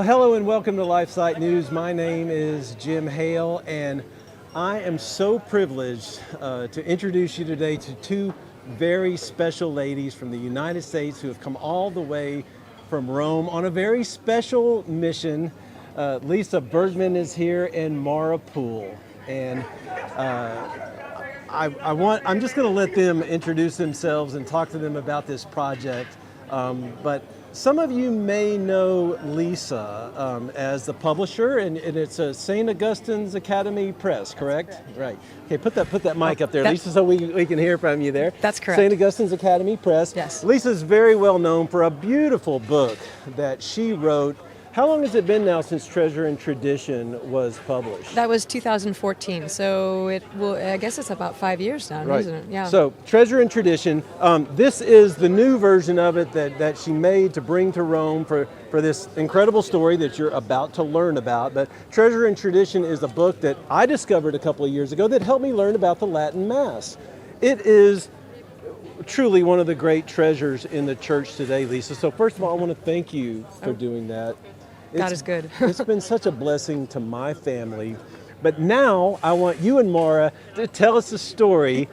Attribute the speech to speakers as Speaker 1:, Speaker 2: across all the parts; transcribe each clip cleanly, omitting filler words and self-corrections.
Speaker 1: Hello and welcome to LifeSite News. My name is Jim Hale, and I am so privileged to introduce you today to two very special ladies from the United States who have come all the way from Rome on a very special mission. Lisa Bergman is here and Mara Poole. And I'm just going to let them introduce themselves and talk to them about this project. But some of you may know Lisa as the publisher, and it's St. Augustine's Academy Press, correct? Right. Okay, put that mic up there, Lisa, so we can hear from you there.
Speaker 2: That's correct.
Speaker 1: St. Augustine's Academy Press.
Speaker 2: Yes.
Speaker 1: Lisa's very well known for a beautiful book that she wrote. How long has it been now since Treasure and Tradition was published?
Speaker 2: That was 2014, so I guess it's about 5 years now,
Speaker 1: right.
Speaker 2: Isn't it? Yeah.
Speaker 1: So, Treasure and Tradition, this is the new version of it that she made to bring to Rome for this incredible story that you're about to learn about. But Treasure and Tradition is a book that I discovered a couple of years ago that helped me learn about the Latin Mass. It is truly one of the great treasures in the church today, Lisa. So first of all, I want to thank you for doing that.
Speaker 2: God is good.
Speaker 1: It's been such a blessing to my family. But now I want you and Mara to tell us the story,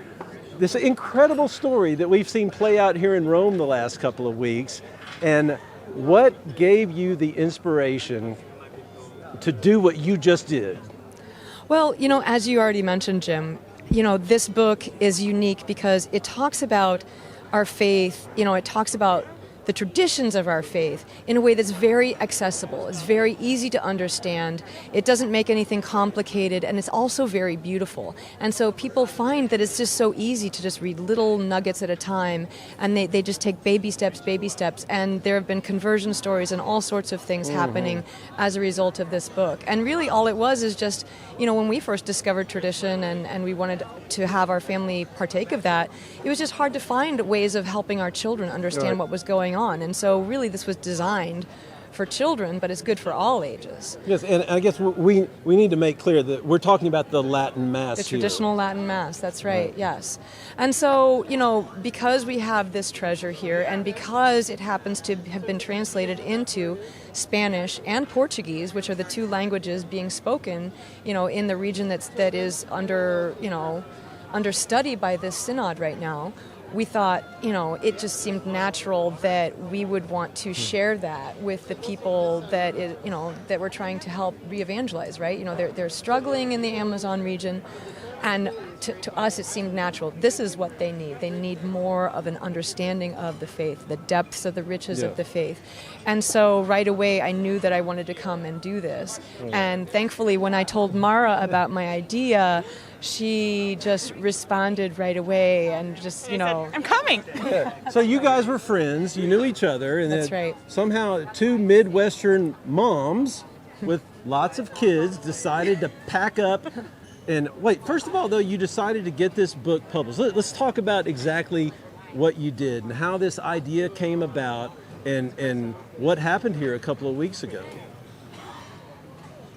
Speaker 1: this incredible story that we've seen play out here in Rome the last couple of weeks. And what gave you the inspiration to do what you just did?
Speaker 2: Well, as you already mentioned, Jim, this book is unique because it talks about our faith, it talks about the traditions of our faith in a way that's very accessible. It's very easy to understand. It doesn't make anything complicated, and it's also very beautiful. And so people find that it's just so easy to just read little nuggets at a time, and they just take baby steps, and there have been conversion stories and all sorts of things happening as a result of this book. And really all it was is just, when we first discovered tradition and we wanted to have our family partake of that, it was just hard to find ways of helping our children understand what was going on. And so really this was designed for children, but it's good for all ages.
Speaker 1: Yes, and I guess we need to make clear that we're talking about the Latin Mass
Speaker 2: The traditional Latin Mass, that's right, yes. And so, because we have this treasure here, and because it happens to have been translated into Spanish and Portuguese, which are the two languages being spoken, in the region that is under study by this synod right now, we thought, it just seemed natural that we would want to share that with the people that we're trying to help re-evangelize, right? They're struggling in the Amazon region, and to us it seemed natural. This is what they need. They need more of an understanding of the faith, the depths of the riches of the faith. And so right away I knew that I wanted to come and do this. And thankfully when I told Mara about my idea, she just responded right away and just,
Speaker 3: said, I'm coming.
Speaker 1: Yeah. So you guys were friends, you knew each other, and
Speaker 2: That's
Speaker 1: then
Speaker 2: right.
Speaker 1: somehow two Midwestern moms with lots of kids decided to pack up. And wait, first of all, though, you decided to get this book published. Let's talk about exactly what you did and how this idea came about and what happened here a couple of weeks ago.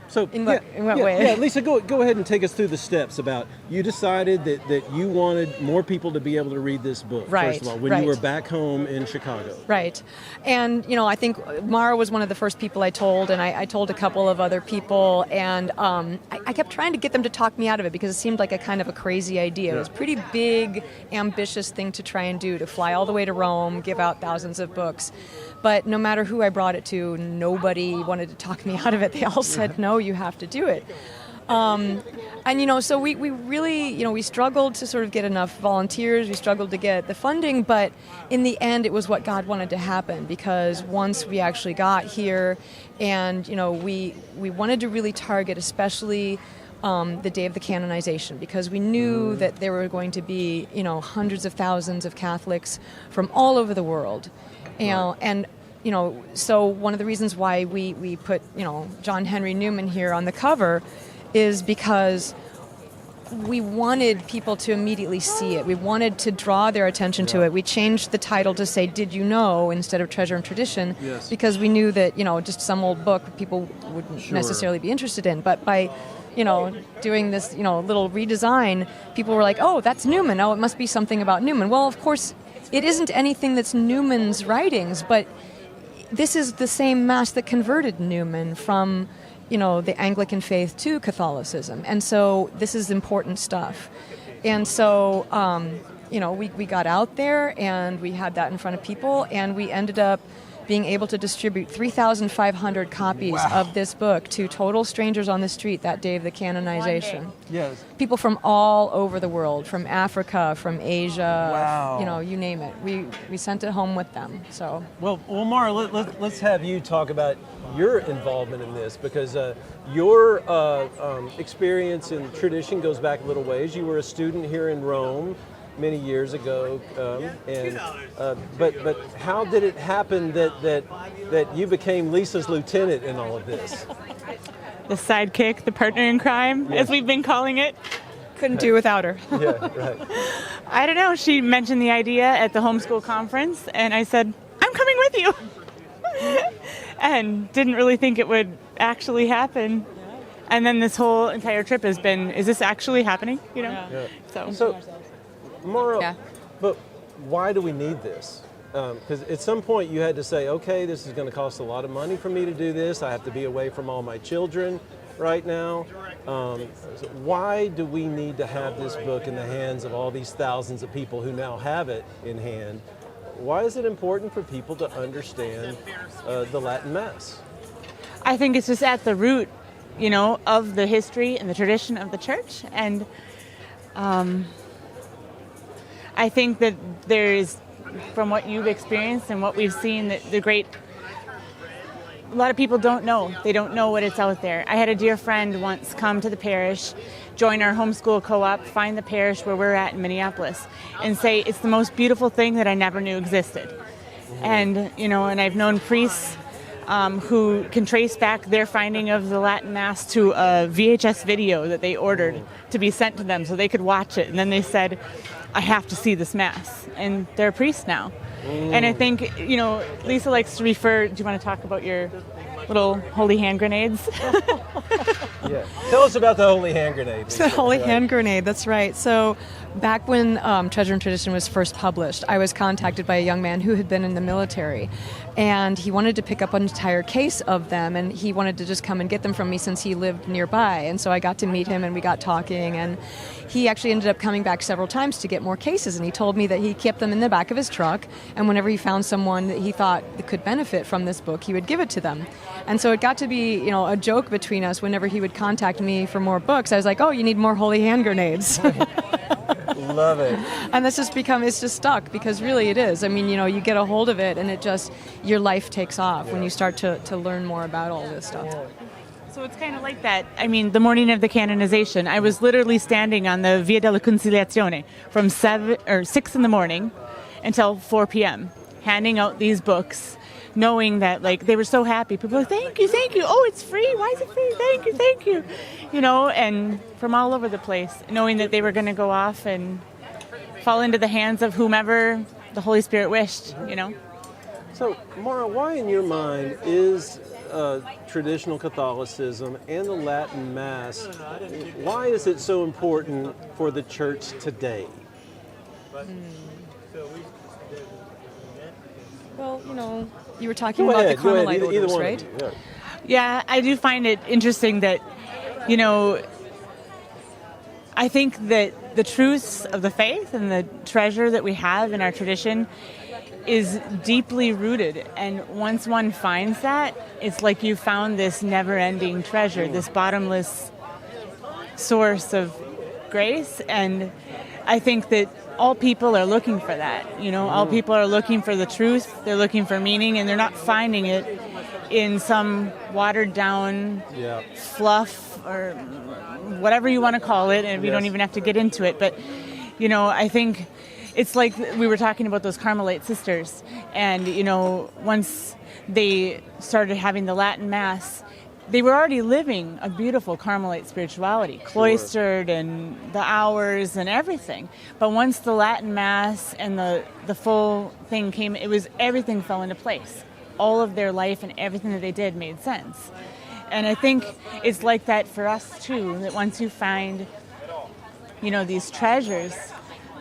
Speaker 1: So
Speaker 2: In what way?
Speaker 1: Yeah, Lisa, go ahead and take us through the steps about you decided that you wanted more people to be able to read this book,
Speaker 2: Right,
Speaker 1: first of all, when you were back home in Chicago.
Speaker 2: Right. And, I think Mara was one of the first people I told, and I told a couple of other people, and I kept trying to get them to talk me out of it because it seemed like a kind of a crazy idea. It was a pretty big, ambitious thing to try and do, to fly all the way to Rome, give out thousands of books. But no matter who I brought it to, nobody wanted to talk me out of it. They all said, no, you have to do it. So we really, we struggled to sort of get enough volunteers. We struggled to get the funding, but in the end, it was what God wanted to happen, because once we actually got here and, we wanted to really target especially the day of the canonization, because we knew that there were going to be, hundreds of thousands of Catholics from all over the world. And so one of the reasons why we put, John Henry Newman here on the cover is because we wanted people to immediately see it. We wanted to draw their attention to it. We changed the title to say, Did You Know, instead of Treasure and Tradition, because we knew that, just some old book people wouldn't necessarily be interested in. But by, doing this, little redesign, people were like, oh, that's Newman. Oh, it must be something about Newman. Well, of course, it isn't anything that's Newman's writings, but this is the same Mass that converted Newman from, the Anglican faith to Catholicism. And so this is important stuff. And so, we got out there and we had that in front of people, and we ended up being able to distribute 3,500 copies of this book to total strangers on the street that day of the canonization.
Speaker 1: Yes.
Speaker 2: People from all over the world, from Africa, from Asia,
Speaker 1: Wow.
Speaker 2: You name it. We sent it home with them. So
Speaker 1: Well, Mara, let's have you talk about your involvement in this, because your experience in tradition goes back a little ways. You were a student here in Rome many years ago, but how did it happen that you became Lisa's lieutenant in all of this?
Speaker 3: The sidekick, the partner in crime, as we've been calling it.
Speaker 2: couldn't do without her.
Speaker 1: Yeah, right.
Speaker 3: I don't know. She mentioned the idea at the homeschool conference, and I said, I'm coming with you. And didn't really think it would actually happen. And then this whole entire trip has been, is this actually happening?
Speaker 1: Yeah.
Speaker 3: So
Speaker 1: So, Mara,
Speaker 2: Yeah.
Speaker 1: but why do we need this? Because at some point you had to say, okay, this is going to cost a lot of money for me to do this. I have to be away from all my children right now. So why do we need to have this book in the hands of all these thousands of people who now have it in hand? Why is it important for people to understand the Latin Mass?
Speaker 3: I think it's just at the root, of the history and the tradition of the church. And I think that there is, from what you've experienced and what we've seen, that a lot of people don't know. They don't know what it's out there. I had a dear friend once come to the parish, join our homeschool co-op, find the parish where we're at in Minneapolis, and say, it's the most beautiful thing that I never knew existed. And, and I've known priests who can trace back their finding of the Latin Mass to a VHS video that they ordered to be sent to them so they could watch it. And then they said, I have to see this Mass. And they're priests now. And I think, Lisa likes to refer, do you want to talk about your little holy hand grenades?
Speaker 1: Yeah. Tell us about the holy hand grenade.
Speaker 2: The holy hand grenade, that's right. So back when Treasure and Tradition was first published, I was contacted by a young man who had been in the military, and he wanted to pick up an entire case of them, and he wanted to just come and get them from me since he lived nearby. And so I got to meet him, and we got talking, and he actually ended up coming back several times to get more cases, and he told me that he kept them in the back of his truck, and whenever he found someone that he thought that could benefit from this book, he would give it to them. And so it got to be, a joke between us. Whenever he would contact me for more books, I was like, oh, you need more holy hand grenades.
Speaker 1: Love it.
Speaker 2: And it's just stuck, because really it is. I mean, you get a hold of it and it just, your life takes off when you start to learn more about all this stuff.
Speaker 3: So it's kind of like that. I mean, the morning of the canonization, I was literally standing on the Via della Conciliazione from 6 in the morning until 4 p.m., handing out these books, knowing that, they were so happy. People were like, thank you. Oh, it's free. Why is it free? Thank you. And from all over the place, knowing that they were going to go off and fall into the hands of whomever the Holy Spirit wished,
Speaker 1: So, Mara, why in your mind is traditional Catholicism and the Latin Mass, why is it so important for the church today?
Speaker 2: Well, you were talking about the Carmelite orders,
Speaker 1: one
Speaker 2: right?
Speaker 1: of you,
Speaker 3: Yeah, I do find it interesting that, I think that the truths of the faith and the treasure that we have in our tradition is deeply rooted. And once one finds that, it's like you found this never-ending treasure, this bottomless source of grace. And I think that all people are looking for that. All people are looking for the truth. They're looking for meaning, and they're not finding it in some watered-down fluff or whatever you want to call it, and we don't even have to get into it. But, I think it's like we were talking about those Carmelite sisters, and, once they started having the Latin Mass, they were already living a beautiful Carmelite spirituality, cloistered and the hours and everything. But once the Latin Mass and the full thing came, everything fell into place. All of their life and everything that they did made sense. And I think it's like that for us too, that once you find, these treasures,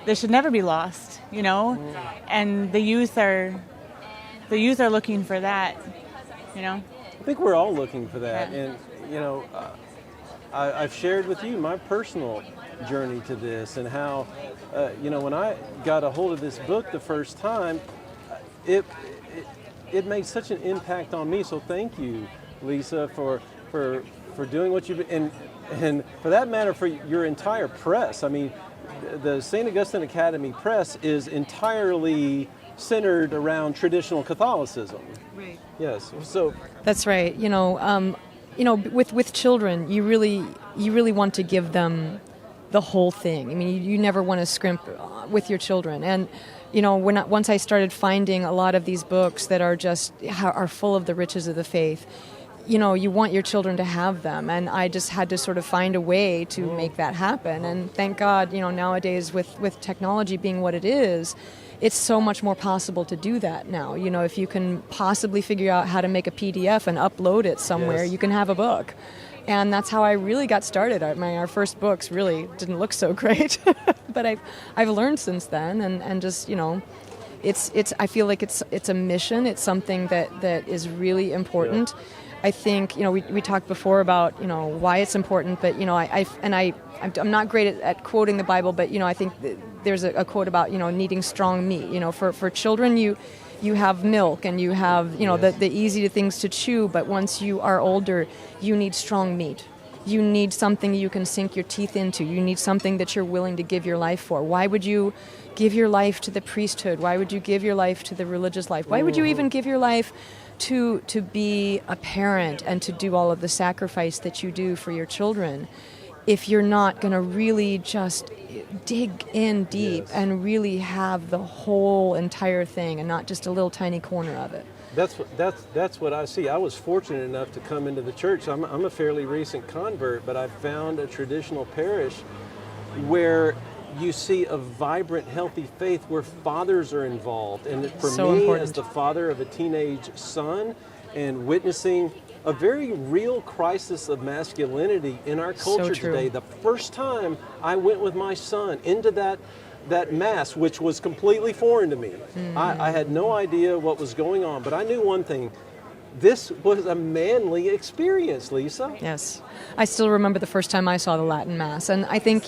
Speaker 3: they should never be lost, And the youth are the youth are looking for that,
Speaker 1: I think we're all looking for that.
Speaker 3: Yeah.
Speaker 1: And, I've shared with you my personal journey to this and how, when I got a hold of this book the first time, it made such an impact on me. So thank you, Lisa, for doing what you've been, and for that matter, for your entire press. I mean, the St. Augustine Academy Press is entirely centered around traditional Catholicism.
Speaker 2: Right.
Speaker 1: Yes. So
Speaker 2: That's right. With children, you really want to give them the whole thing. I mean, you never want to scrimp with your children. And once I started finding a lot of these books that are full of the riches of the faith, you want your children to have them, and I just had to sort of find a way to make that happen. And thank God, nowadays with technology being what it is, it's so much more possible to do that now. If you can possibly figure out how to make a PDF and upload it somewhere,
Speaker 1: Yes.
Speaker 2: you can have a book. And that's how I really got started. Our first books really didn't look so great, but I've learned since then, and just it's I feel like it's a mission. It's something that is really important. Yeah. I think we talked before about why it's important, but I'm not great at quoting the Bible, but I think there's a quote about needing strong meat. For children you have milk and you have
Speaker 1: Yes.
Speaker 2: the easy things to chew, but once you are older, you need strong meat. You need something you can sink your teeth into. You need something that you're willing to give your life for. Why would you give your life to the priesthood? Why would you give your life to the religious life? Why would you even give your life to be a parent and to do all of the sacrifice that you do for your children if you're not going to really just dig in deep
Speaker 1: Yes.
Speaker 2: and really have the whole entire thing and not just a little tiny corner of it?
Speaker 1: That's what I see. I was fortunate enough to come into the church. I'm a fairly recent convert, but I found a traditional parish where you see a vibrant, healthy faith where fathers are involved. And for
Speaker 2: So
Speaker 1: me,
Speaker 2: important.
Speaker 1: as the father of a teenage son and witnessing a very real crisis of masculinity in our culture
Speaker 2: true.
Speaker 1: today, the first time I went with my son into that mass, which was completely foreign to me.
Speaker 2: Mm-hmm.
Speaker 1: I had no idea what was going on, but I knew one thing. This was a manly experience, Lisa.
Speaker 2: Yes. I still remember the first time I saw the Latin Mass. And I think,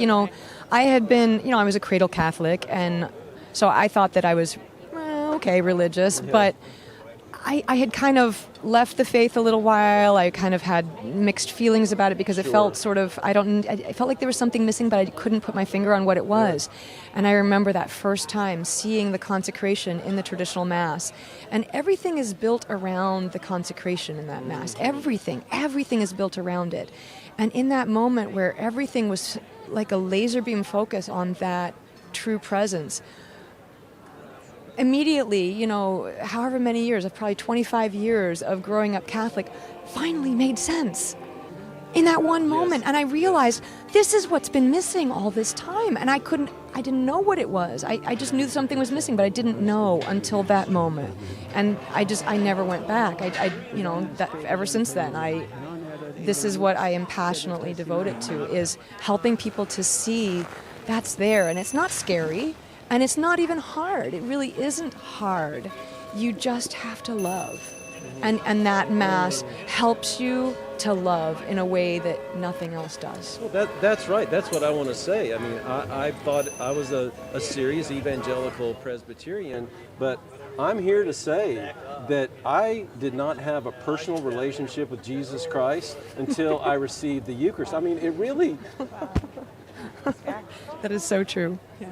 Speaker 2: I had been, I was a cradle Catholic, and so I thought that I was, religious, but I had kind of left the faith a little while. I kind of had mixed feelings about it because it felt sort of, I felt like there was something missing, but I couldn't put my finger on what it was. Yeah. And I remember that first time seeing the consecration in the traditional Mass. And everything is built around the consecration in that Mass. Everything is built around it. And in that moment where everything was like a laser beam focus on that true presence, immediately, however many years, of probably 25 years of growing up Catholic, finally made sense in that one moment.
Speaker 1: Yes.
Speaker 2: And I realized this is what's been missing all this time. And I didn't know what it was. I just knew something was missing, but I didn't know until that moment. And I never went back. That ever since then, this is what I am passionately devoted to, is helping people to see that's there. And it's not scary. And it's not even hard. It really isn't hard. You just have to love. And that Mass helps you to love in a way that nothing else does.
Speaker 1: Well, that's right. That's what I want to say. I mean, I thought I was a serious evangelical Presbyterian, but I'm here to say that I did not have a personal relationship with Jesus Christ until I received the Eucharist. I mean, it really...
Speaker 2: That is so true. Yeah.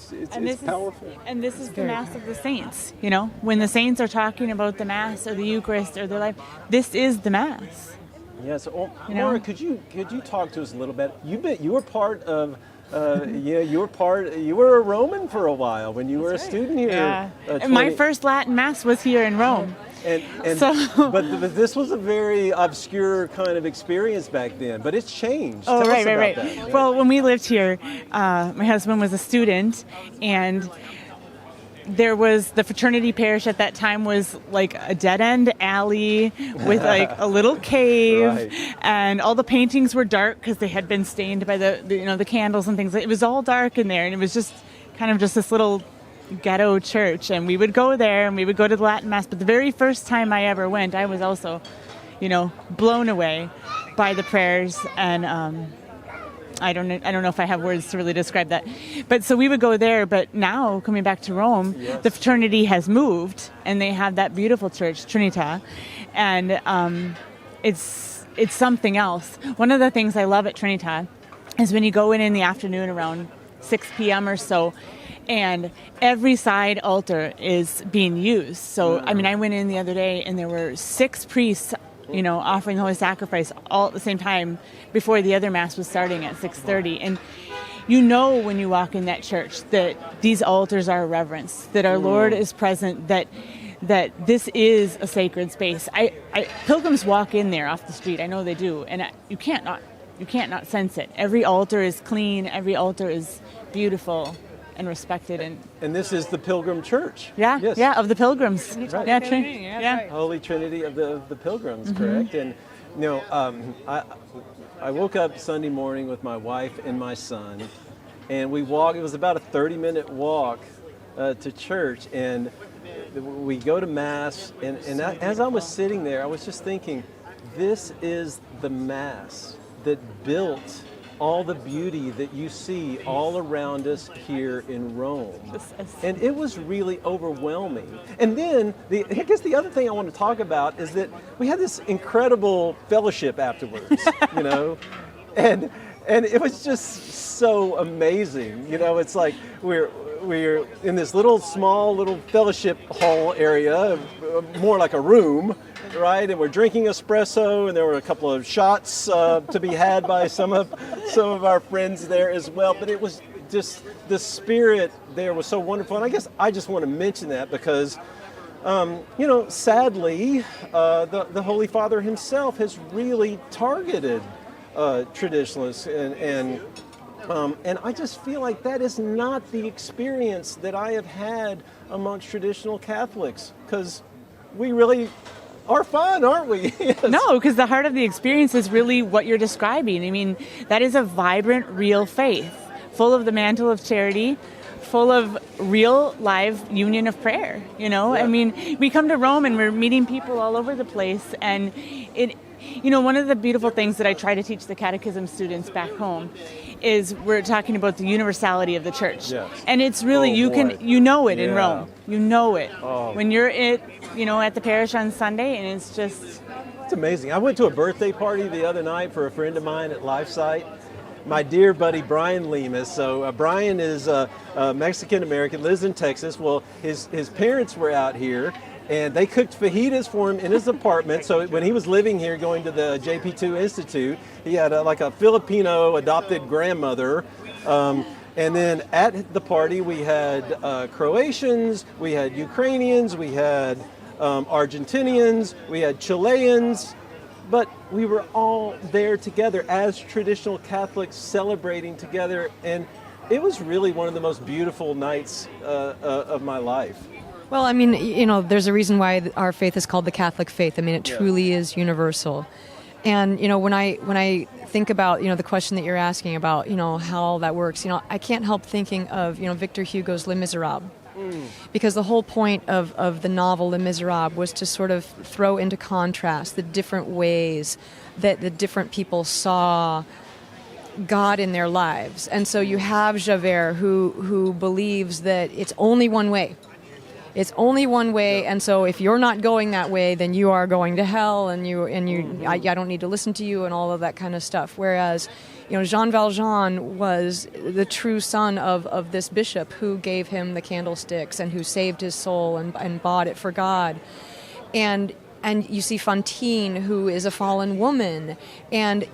Speaker 1: It's powerful.
Speaker 3: And this is the Mass of the saints. When the saints are talking about the Mass or the Eucharist or their life, this is the Mass.
Speaker 1: Yes. Mara, could you talk to us a little bit? You were part of. You were a Roman for a while when you were a student here.
Speaker 3: Yeah. My first Latin Mass was here in Rome.
Speaker 1: But this was a very obscure kind of experience back then. But it's changed.
Speaker 3: Oh,
Speaker 1: Tell us
Speaker 3: right.
Speaker 1: about that.
Speaker 3: Well, when we lived here, my husband was a student, and there was the fraternity parish at that time was like a dead-end alley with like a little cave,
Speaker 1: Right.
Speaker 3: and all the paintings were dark because they had been stained by the candles and things. It was all dark in there, and it was just kind of just this little ghetto church, and we would go there and we would go to the Latin Mass. But the very first time I ever went, I was also, blown away by the prayers, and I don't know if I have words to really describe that. But so we would go there, but now coming back to Rome, the fraternity has moved and they have that beautiful church, Trinita, and it's something else. One of the things I love at Trinita is when you go in the afternoon around 6 p.m. or so, and every side altar is being used. So, I mean, I went in the other day and there were 6 priests, offering the Holy Sacrifice all at the same time before the other Mass was starting at 6:30. And when you walk in that church that these altars are a reverence, that our Lord is present, that this is a sacred space. Pilgrims walk in there off the street. I know they do. And you can't not sense it. Every altar is clean. Every altar is beautiful and respected.
Speaker 1: And this is the Pilgrim Church.
Speaker 3: Yeah,
Speaker 1: yes.
Speaker 3: yeah, of the Pilgrims.
Speaker 1: Right.
Speaker 3: Yeah,
Speaker 2: Right.
Speaker 1: Holy Trinity of the Pilgrims, correct? And I woke up Sunday morning with my wife and my son, and we walked. It was about a 30-minute walk to church, and we go to Mass. And as I was sitting there, I was just thinking, this is the Mass that built all the beauty that you see all around us here in Rome. And it was really overwhelming. And then, I guess the other thing I want to talk about is that we had this incredible fellowship afterwards, and it was just so amazing. It's like we're in this small fellowship hall area, more like a room, right? And we're drinking espresso, and there were a couple of shots to be had by some of our friends there as well. But it was just, the spirit there was so wonderful. And I guess I just want to mention that because, sadly, the Holy Father himself has really targeted traditionalists, and I just feel like that is not the experience that I have had amongst traditional Catholics, because we really are fun, aren't we? Yes.
Speaker 3: No, because the heart of the experience is really what you're describing. I mean, that is a vibrant, real faith, full of the mantle of charity, full of real, live union of prayer, Yeah. I mean, we come to Rome and we're meeting people all over the place, and one of the beautiful things that I try to teach the catechism students back home is we're talking about the universality of the church.
Speaker 1: Yes.
Speaker 3: And it's really, in Rome. You know it.
Speaker 1: Oh.
Speaker 3: When you're at the parish on Sunday, and it's just...
Speaker 1: It's amazing. I went to a birthday party the other night for a friend of mine at LifeSite, my dear buddy Brian Lemus. So Brian is Mexican-American, lives in Texas. Well, his parents were out here, and they cooked fajitas for him in his apartment. So when he was living here, going to the JP2 Institute, he had a Filipino adopted grandmother. And then at the party, we had Croatians, we had Ukrainians, we had Argentinians, we had Chileans, but we were all there together as traditional Catholics celebrating together. And it was really one of the most beautiful nights of my life.
Speaker 2: Well, I mean, there's a reason why our faith is called the Catholic faith. I mean, it truly is universal. And, when I think about, the question that you're asking about, how all that works, I can't help thinking of, Victor Hugo's Les Miserables. Because the whole point of the novel Les Miserables was to sort of throw into contrast the different ways that the different people saw God in their lives. And so you have Javert who believes that it's only one way. It's only one way, and so if you're not going that way, then you are going to hell, and I don't need to listen to you, and all of that kind of stuff. Whereas, Jean Valjean was the true son of this bishop who gave him the candlesticks and who saved his soul and bought it for God. And you see Fantine, who is a fallen woman, and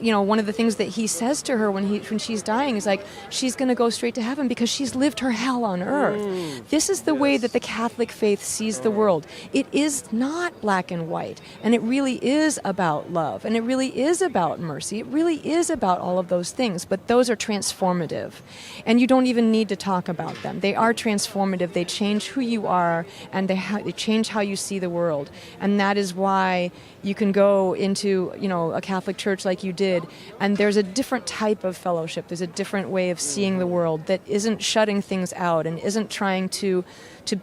Speaker 2: one of the things that he says to her when she's dying is like, she's going to go straight to heaven because she's lived her hell on earth. This is the way that the Catholic faith sees the world. It is not black and white, and it really is about love, and it really is about mercy. It really is about all of those things, but those are transformative, and you don't even need to talk about them. They are transformative. They change who you are, and they change how you see the world. And And that is why you can go into, a Catholic church like you did, and there's a different type of fellowship. There's a different way of seeing the world that isn't shutting things out and isn't trying to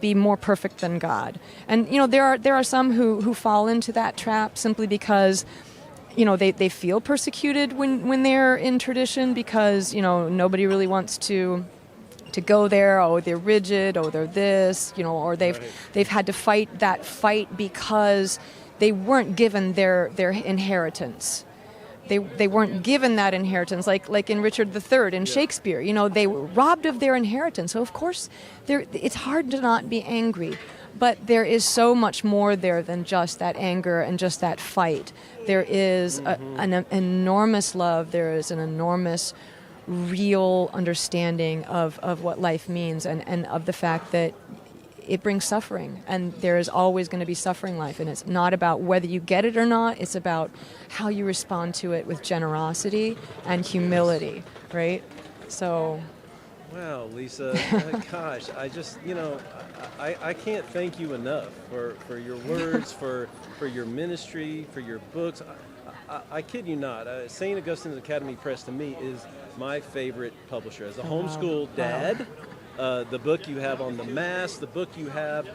Speaker 2: be more perfect than God. And, there are some who fall into that trap simply because they feel persecuted when they're in tradition because, nobody really wants to go there. Oh, they're rigid. Oh, they're this, or they've had to fight that fight because they weren't given their inheritance. They weren't given that inheritance, like in Richard III in Shakespeare. They were robbed of their inheritance. So of course, it's hard to not be angry. But there is so much more there than just that anger and just that fight. There is an enormous love. There is an enormous real understanding of what life means and of the fact that it brings suffering, and there is always going to be suffering in life, and it's not about whether you get it or not, it's about how you respond to it with generosity and humility, right? So...
Speaker 1: Wow, Lisa, gosh, I just, I can't thank you enough for your words, for your ministry, for your books. I kid you not, St. Augustine's Academy Press to me is my favorite publisher. As a homeschool dad, the book you have on the Mass, the book you have,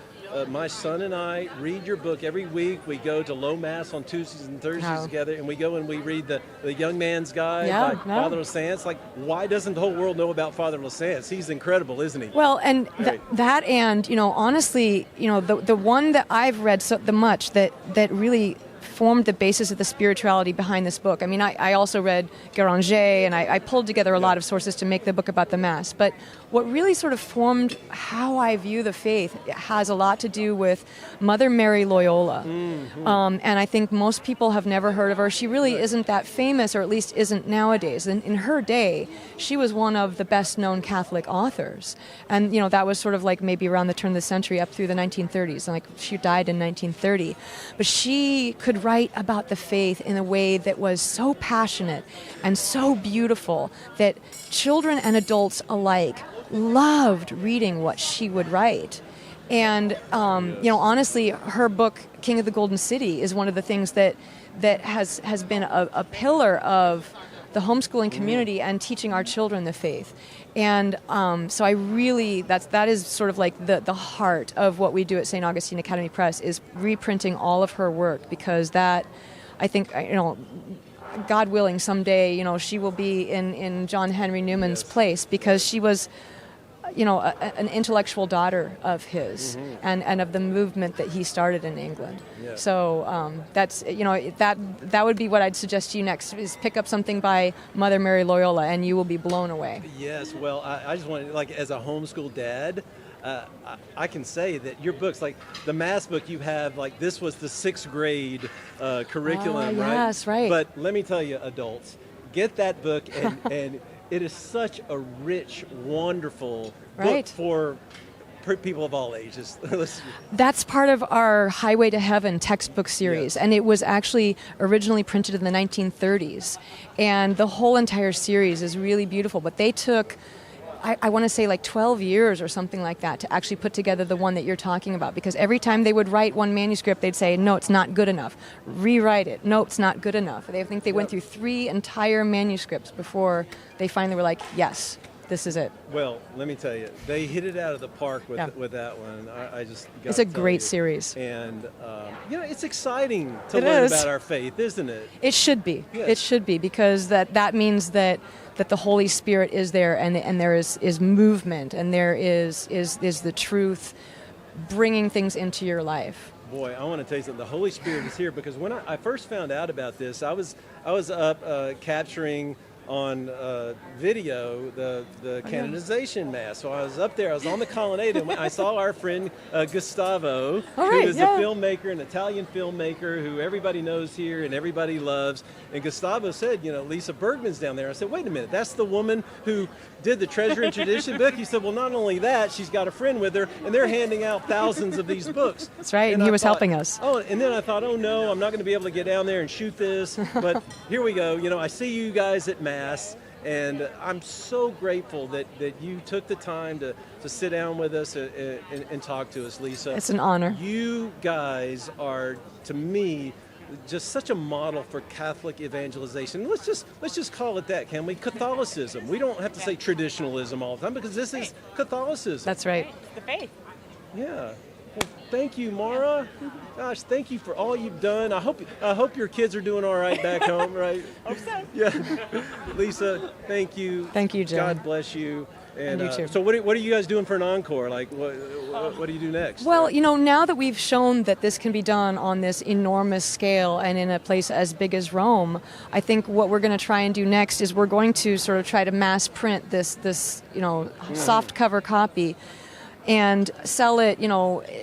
Speaker 1: my son and I read your book every week. We go to Low Mass on Tuesdays and Thursdays together, and we go and we read the Young Man's Guide by Father Lassance. Like, why doesn't the whole world know about Father Lassance? He's incredible, isn't he?
Speaker 2: Well, and that and, honestly, the one that I've read the much that really formed the basis of the spirituality behind this book. I mean, I also read Garanger, and I pulled together a lot of sources to make the book about the Mass. But what really sort of formed how I view the faith has a lot to do with Mother Mary Loyola. And I think most people have never heard of her. She really isn't that famous, or at least isn't nowadays. In her day, she was one of the best-known Catholic authors. And, that was sort of like maybe around the turn of the century up through the 1930s. And like, she died in 1930. But she could write about the faith in a way that was so passionate and so beautiful that children and adults alike loved reading what she would write. And, honestly, her book, King of the Golden City, is one of the things that has been a pillar of the homeschooling community and teaching our children the faith. And so I really, that is sort of like the heart of what we do at St. Augustine Academy Press, is reprinting all of her work, because that, I think, God willing, someday, she will be in John Henry Newman's place, because she was, an intellectual daughter of his and of the movement that he started in England. Yeah. So that's, that would be what I'd suggest to you next, is pick up something by Mother Mary Loyola, and you will be blown away. Yes,
Speaker 1: well, I just want to, like, as a homeschool dad, I can say that your books, like the Mass book you have, like, this was the 6th grade curriculum, right?
Speaker 2: Yes, right.
Speaker 1: But let me tell you, adults, get that book, and it is such a rich, wonderful book for people of all ages.
Speaker 2: That's part of our Highway to Heaven textbook series, and it was actually originally printed in the 1930s. And the whole entire series is really beautiful, but they took, I want to say, like 12 years or something like that to actually put together the one that you're talking about, because every time they would write one manuscript, they'd say, no, it's not good enough. Rewrite it. No, it's not good enough. I think they went through 3 entire manuscripts before they finally were like, yes, this is it.
Speaker 1: Well, let me tell you, they hit it out of the park with that one. I just got
Speaker 2: It's a great series.
Speaker 1: And, it's exciting to learn about our faith, isn't it?
Speaker 2: It should be.
Speaker 1: Yes.
Speaker 2: It should be, because that means that the Holy Spirit is there, and there is movement, and there is the truth bringing things into your life.
Speaker 1: Boy, I want to tell you something. The Holy Spirit is here, because when I first found out about this, I was up capturing on video the canonization Mass. So I was up there, I was on the colonnade, and I saw our friend Gustavo, who is a filmmaker, an Italian filmmaker who everybody knows here and everybody loves. And Gustavo said, Lisa Bergman's down there. I said, wait a minute, that's the woman who did the Treasure and Tradition book? He said, well, not only that, she's got a friend with her, and they're handing out thousands of these books.
Speaker 2: That's right, and he was helping us.
Speaker 1: Oh, and then I thought, oh no, I'm not going to be able to get down there and shoot this. But here we go. I see you guys at Mass, And I'm so grateful that you took the time to sit down with us and talk to us, Lisa.
Speaker 2: It's an honor.
Speaker 1: You guys are, to me, just such a model for Catholic evangelization. Let's just call it that, can we? Catholicism. We don't have to say traditionalism all the time because this is Catholicism.
Speaker 2: That's right.
Speaker 3: It's the faith.
Speaker 1: Yeah. Well, thank you, Mara. Gosh, thank you for all you've done. I hope your kids are doing all right back home, right?
Speaker 3: Hope so.
Speaker 1: Yeah. Lisa, thank you.
Speaker 2: Thank you, Jim.
Speaker 1: God bless you. And
Speaker 2: you too.
Speaker 1: So what are you guys doing for an encore? Like, what do you do next?
Speaker 2: Well, now that we've shown that this can be done on this enormous scale and in a place as big as Rome, I think what we're going to try and do next is we're going to sort of try to mass print this soft cover copy and sell it,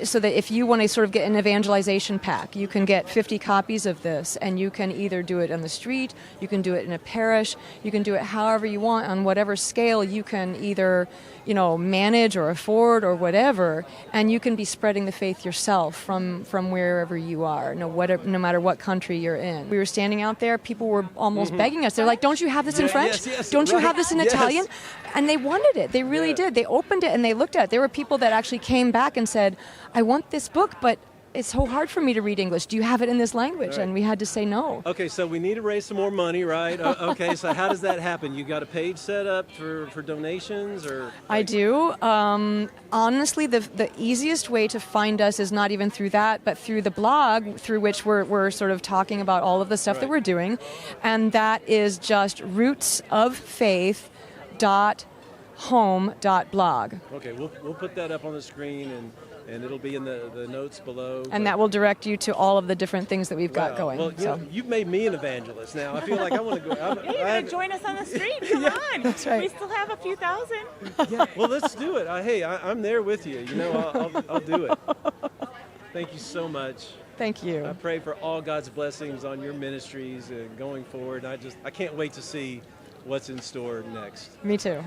Speaker 2: so that if you want to sort of get an evangelization pack, you can get 50 copies of this, and you can either do it on the street, you can do it in a parish, you can do it however you want on whatever scale you can either, manage or afford or whatever, and you can be spreading the faith yourself from wherever you are, no matter what country you're in. We were standing out there, people were almost begging us. They're like, "Don't you have this in French?
Speaker 1: Yes,
Speaker 2: Don't you
Speaker 1: right.
Speaker 2: have this in
Speaker 1: Yes.
Speaker 2: Italian?" And they wanted it. They really did. They opened it and they looked at it. There were people that actually came back and said, "I want this book, but it's so hard for me to read English. Do you have it in this language?"
Speaker 1: Right.
Speaker 2: And we had to say no.
Speaker 1: Okay, so we need to raise some more money, right? Okay, so how does that happen? You got a page set up for donations, or?
Speaker 2: I do. Honestly, the easiest way to find us is not even through that, but through the blog, through which we're sort of talking about all of the stuff that we're doing. And that is just rootsoffaith.home.blog.
Speaker 1: Okay, we'll put that up on the screen, and it'll be in the notes below.
Speaker 2: And that will direct you to all of the different things that we've got going.
Speaker 1: Well,
Speaker 2: So.
Speaker 1: you've made me an evangelist now. I feel like I want to go.
Speaker 3: Yeah, you're going to join us on the street. Come on.
Speaker 2: That's right.
Speaker 3: We still have a few thousand.
Speaker 1: Yeah, well, let's do it. I'm there with you. I'll do it. Thank you so much.
Speaker 2: Thank you.
Speaker 1: I pray for all God's blessings on your ministries going forward. I can't wait to see what's in store next.
Speaker 2: Me too.